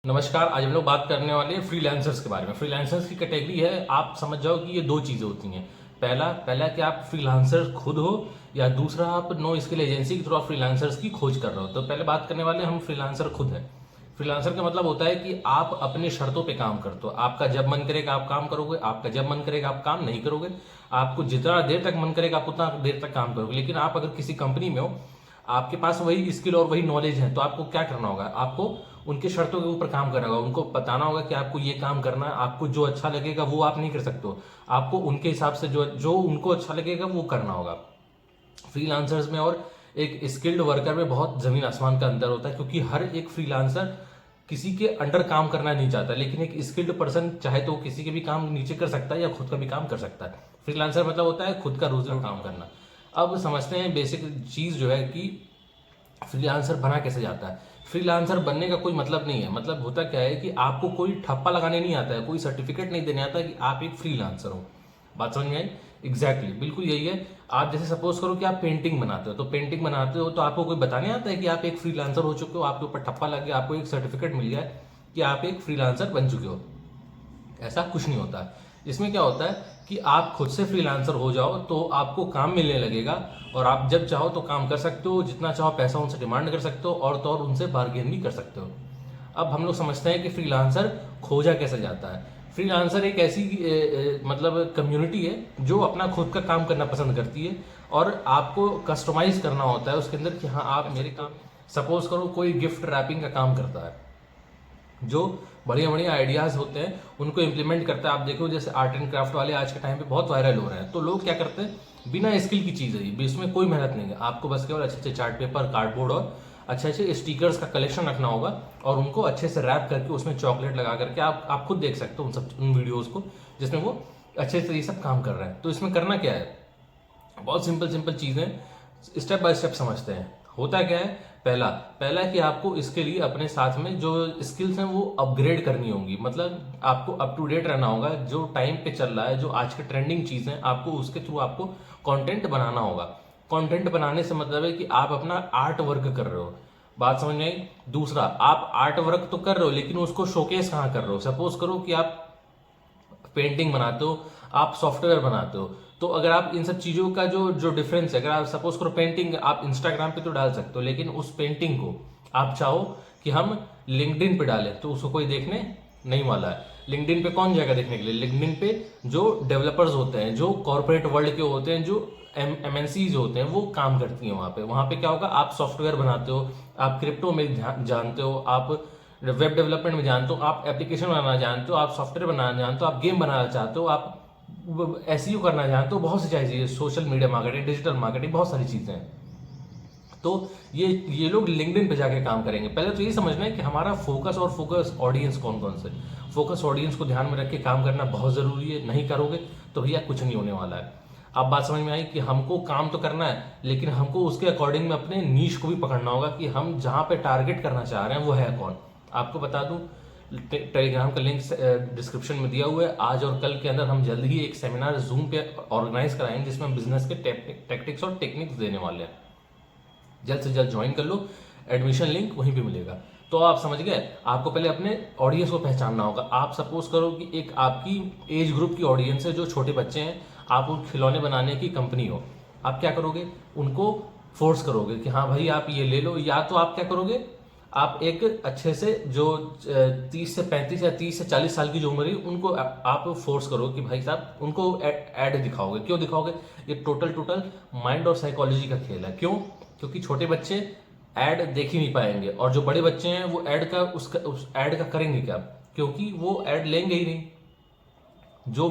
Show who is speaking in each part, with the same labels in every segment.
Speaker 1: नमस्कार। आज हम लोग बात करने वाले हैं फ्रीलांसर्स के बारे में। फ्रीलांसर्स की कैटेगरी है, आप समझ जाओ कि ये दो चीज़ें होती हैं। पहला कि आप फ्रीलांसर खुद हो, या दूसरा आप नो स्किल एजेंसी के थ्रू आप फ्रीलांसर्स की खोज कर रहे हो। तो पहले बात करने वाले हम फ्रीलांसर खुद है। फ्रीलांसर का मतलब होता है कि आप अपने शर्तों पे काम करते हो। आपका जब मन करेगा आप काम करोगे, आपका जब मन करेगा आप काम नहीं करोगे। आपको जितना देर तक मन करेगा आप उतना देर तक काम करोगे। लेकिन आप अगर किसी कंपनी में हो, आपके पास वही स्किल और वही नॉलेज है, तो आपको क्या करना होगा? आपको उनके शर्तों के ऊपर काम करना होगा। उनको बताना होगा कि आपको ये काम करना है। आपको जो अच्छा लगेगा वो आप नहीं कर सकते हो। आपको उनके हिसाब से जो जो उनको अच्छा लगेगा वो करना होगा। फ्रीलांसर्स में और एक स्किल्ड वर्कर में बहुत जमीन आसमान का अंतर होता है, क्योंकि हर एक फ्रीलांसर किसी के अंडर काम करना नहीं चाहता। लेकिन एक स्किल्ड पर्सन चाहे तो किसी के भी काम नीचे कर सकता है या खुद का भी काम कर सकता है। फ्रीलांसर मतलब होता है खुद का रोजगार काम करना। अब समझते हैं बेसिक चीज जो है कि फ्रीलांसर बना कैसे जाता है। फ्रीलांसर बनने का कोई मतलब नहीं है। मतलब होता क्या है कि आपको कोई ठप्पा लगाने नहीं आता है, कोई सर्टिफिकेट नहीं देने आता कि आप एक फ्रीलांसर हो। बात समझ में आई? एग्जैक्टली बिल्कुल यही है। आप जैसे सपोज करो कि आप पेंटिंग बनाते हो, तो पेंटिंग बनाते हो तो आपको कोई बताने आता है कि आप एक फ्रीलांसर हो चुके हो। आपके ऊपर ठप्पा लग गया, आपको एक सर्टिफिकेट मिल गया है कि आप एक फ्रीलांसर बन चुके हो। ऐसा कुछ नहीं होता है। इसमें क्या होता है कि आप खुद से फ्रीलांसर हो जाओ तो आपको काम मिलने लगेगा, और आप जब चाहो तो काम कर सकते हो, जितना चाहो पैसा उनसे डिमांड कर सकते हो, और तो और उनसे बार्गेन भी कर सकते हो। अब हम लोग समझते हैं कि फ्रीलांसर खोजा कैसे जाता है। फ्रीलांसर एक ऐसी मतलब कम्युनिटी है जो अपना खुद का काम करना पसंद करती है, और आपको कस्टमाइज करना होता है उसके अंदर कि हाँ आप मेरे काम, सपोज करो कोई गिफ्ट रैपिंग का काम करता है, जो बढ़िया बढ़िया आइडियाज होते हैं उनको इम्प्लीमेंट करता है। आप देखो जैसे आर्ट एंड क्राफ्ट वाले आज के टाइम पे बहुत वायरल हो रहे हैं। तो लोग क्या करते हैं, बिना स्किल की चीज़ है ये, इसमें कोई मेहनत नहीं है। आपको बस केवल अच्छे अच्छे चार्ट पेपर, कार्डबोर्ड और अच्छे अच्छे स्टिकर्स का कलेक्शन रखना होगा, और उनको अच्छे से रैप करके उसमें चॉकलेट लगा करके आप खुद देख सकते हो उन वीडियोज़ को जिसमें वो अच्छे से ये सब काम कर रहे हैं। तो इसमें करना क्या है, बहुत सिंपल सिंपल चीज़ें स्टेप बाय स्टेप समझते हैं। होता क्या है, पहला पहला कि आपको इसके लिए अपने साथ में जो स्किल्स हैं वो अपग्रेड करनी होंगी। मतलब आपको अप टू डेट रहना होगा, जो टाइम पे चल रहा है, जो आज के ट्रेंडिंग चीज़ हैं, आपको उसके थ्रू आपको कंटेंट बनाना होगा। कंटेंट बनाने से मतलब है कि आप अपना आर्ट वर्क कर रहे हो। बात समझ में आई? दूसरा, आप आर्ट वर्क तो कर रहे हो लेकिन उसको शोकेस कहाँ कर रहे हो? सपोज करो कि आप पेंटिंग बनाते हो, आप सॉफ्टवेयर बनाते हो, तो अगर आप इन सब चीज़ों का जो जो डिफरेंस है, अगर आप सपोज करो पेंटिंग आप इंस्टाग्राम पे तो डाल सकते हो, लेकिन उस पेंटिंग को आप चाहो कि हम लिंक्डइन पे डालें तो उसको कोई देखने नहीं वाला है। लिंक्डइन पे कौन जाएगा देखने के लिए? लिंक्डइन पे जो डेवलपर्स होते हैं, जो कॉर्पोरेट वर्ल्ड के होते हैं, जो एमएनसीज होते हैं, वो काम करती हैं वहाँ पे क्या होगा, आप सॉफ्टवेयर बनाते हो, आप क्रिप्टो में जानते हो, आप वेब डेवलपमेंट में जानते हो, आप एप्लीकेशन बनाना जानते हो, आप सॉफ्टवेयर बनाना जानते हो, आप गेम बनाना चाहते हो, आप एसईओ करना जानते हो, बहुत सी चीज़ें, social media marketing, digital marketing, बहुत सारी चीज़ें हैं। तो ये लोग लिंक्डइन पे जाके काम करेंगे। पहले तो ये समझना है कि हमारा फोकस और फोकस ऑडियंस कौन कौन से। फोकस ऑडियंस को ध्यान में रख के काम करना बहुत ज़रूरी है। नहीं करोगे तो भैया कुछ नहीं होने वाला है। अब बात समझ में आई कि हमको काम तो करना है, लेकिन हमको उसके अकॉर्डिंग में अपने नीश को भी पकड़ना होगा कि हम जहाँ पे टारगेट करना चाह रहे हैं वो है कौन। आपको बता दूं, टेलीग्राम का लिंक डिस्क्रिप्शन में दिया हुआ है। आज और कल के अंदर हम जल्द ही एक सेमिनार जूम पे ऑर्गेनाइज कराएंगे जिसमें हम बिजनेस के टैक्टिक्स और टेक्निक्स देने वाले हैं। जल्द से जल्द ज्वाइन कर लो, एडमिशन लिंक वहीं पे मिलेगा। तो आप समझ गए, आपको पहले अपने ऑडियंस को पहचानना होगा। आप सपोज करो कि एक आपकी एज ग्रुप की ऑडियंस है जो छोटे बच्चे हैं, आप उन खिलौने बनाने की कंपनी हो। आप क्या करोगे, उनको फोर्स करोगे कि हाँ भाई आप ये ले लो, या तो आप क्या करोगे, आप एक अच्छे से जो 30 से 35 या 30 से 40 साल की जो उम्र है उनको आप फोर्स करो कि भाई साहब उनको ऐड दिखाओगे। क्यों दिखाओगे? ये टोटल माइंड और साइकोलॉजी का खेल है। क्यों? क्योंकि छोटे बच्चे ऐड देख ही नहीं पाएंगे, और जो बड़े बच्चे हैं वो ऐड का उस ऐड का करेंगे क्या? क्योंकि वो ऐड लेंगे ही नहीं। जो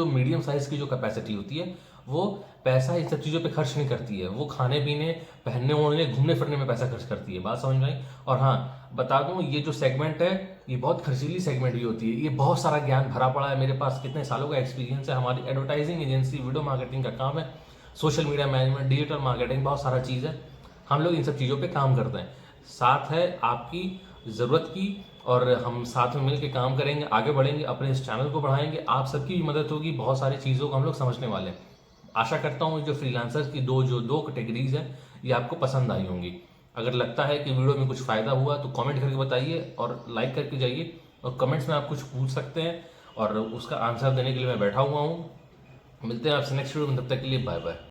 Speaker 1: मीडियम साइज की जो कैपेसिटी होती है वो पैसा इन सब चीज़ों पे खर्च नहीं करती है। वो खाने पीने, पहनने ओढ़ने, घूमने फिरने में पैसा खर्च करती है। बात समझ में आई? और हाँ बता दूं, ये जो सेगमेंट है ये बहुत खर्चीली सेगमेंट भी होती है। ये बहुत सारा ज्ञान भरा पड़ा है। मेरे पास कितने सालों का एक्सपीरियंस है। हमारी एडवर्टाइजिंग एजेंसी, वीडियो मार्केटिंग का काम है, social media management, digital marketing, बहुत सारा चीज़ है। हम लोग इन सब चीज़ों पे काम करते हैं। साथ है आपकी ज़रूरत की, और हम साथ में मिलकर काम करेंगे, आगे बढ़ेंगे, अपने इस चैनल को बढ़ाएंगे। आप सबकी भी मदद होगी, बहुत सारी चीज़ों को हम लोग समझने वाले हैं। आशा करता हूँ जो फ्रीलांसर्स की दो कैटेगरीज हैं ये आपको पसंद आई होंगी। अगर लगता है कि वीडियो में कुछ फ़ायदा हुआ तो कमेंट करके बताइए और लाइक करके जाइए, और कमेंट्स में आप कुछ पूछ सकते हैं और उसका आंसर देने के लिए मैं बैठा हुआ हूँ। मिलते हैं आपसे नेक्स्ट वीडियो में, तब तक के लिए बाय बाय।